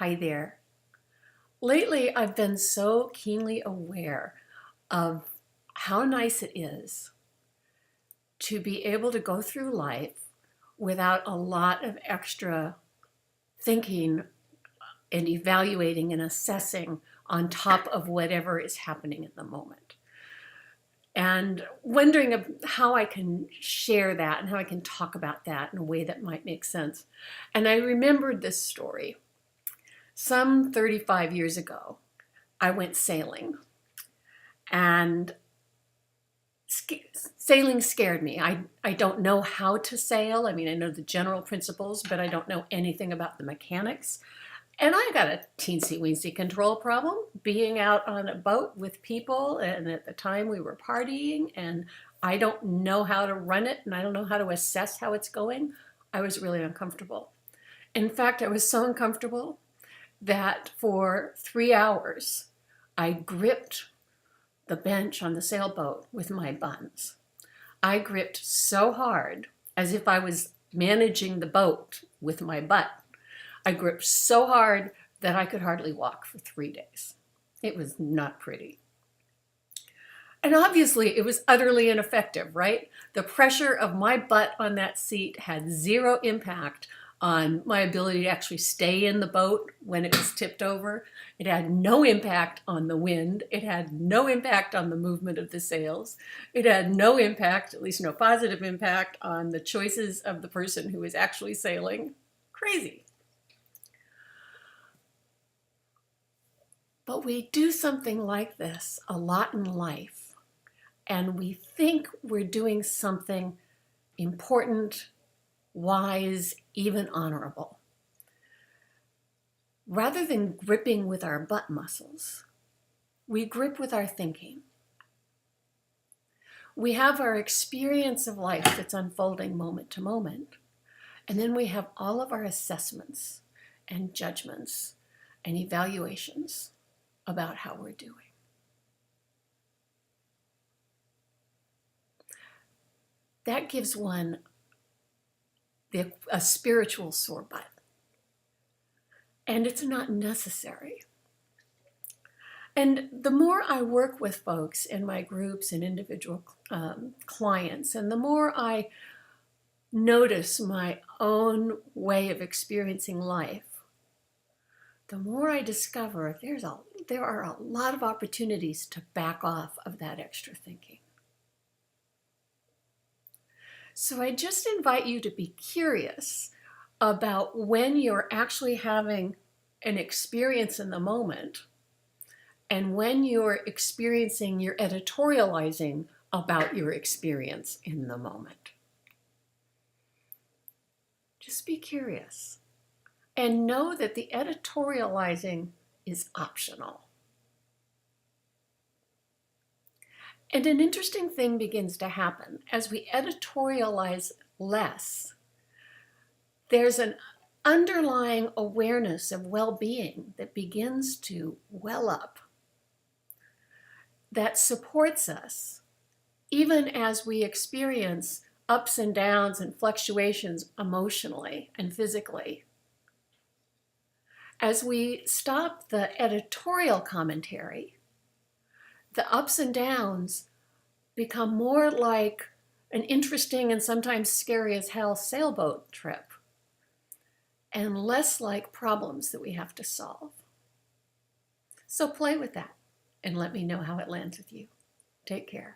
Hi there. Lately, I've been so keenly aware of how nice it is to be able to go through life without a lot of extra thinking and evaluating and assessing on top of whatever is happening in the moment. And wondering how I can share that and how I can talk about that in a way that might make sense. And I remembered this story. Some 35 years ago, I went sailing, and sailing scared me. I don't know how to sail. I mean, I know the general principles, but I don't know anything about the mechanics. And I got a teensy-weensy control problem being out on a boat with people, and at the time we were partying, and I don't know how to run it, and I don't know how to assess how it's going. I was really uncomfortable. In fact, I was so uncomfortable that for 3 hours, I gripped the bench on the sailboat with my buns. I gripped so hard, as if I was managing the boat with my butt. I gripped so hard that I could hardly walk for 3 days. It was not pretty. And obviously, it was utterly ineffective, right? The pressure of my butt on that seat had zero impact on my ability to actually stay in the boat when it was tipped over. It had no impact on the wind. It had no impact on the movement of the sails. It had no impact, at least no positive impact, on the choices of the person who was actually sailing. Crazy. But we do something like this a lot in life, and we think we're doing something important, wise, even honorable. Rather than gripping with our butt muscles, we grip with our thinking. We have our experience of life that's unfolding moment to moment, and then we have all of our assessments and judgments and evaluations about how we're doing. That gives one a spiritual sore butt. And it's not necessary. And the more I work with folks in my groups and individual clients, and the more I notice my own way of experiencing life, the more I discover there are a lot of opportunities to back off of that extra thinking. So I just invite you to be curious about when you're actually having an experience in the moment and when you're experiencing your editorializing about your experience in the moment. Just be curious and know that the editorializing is optional. And an interesting thing begins to happen as we editorialize less. There's an underlying awareness of well-being that begins to well up that supports us even as we experience ups and downs and fluctuations emotionally and physically. As we stop the editorial commentary, the ups and downs become more like an interesting and sometimes scary as hell sailboat trip and less like problems that we have to solve. So play with that and let me know how it lands with you. Take care.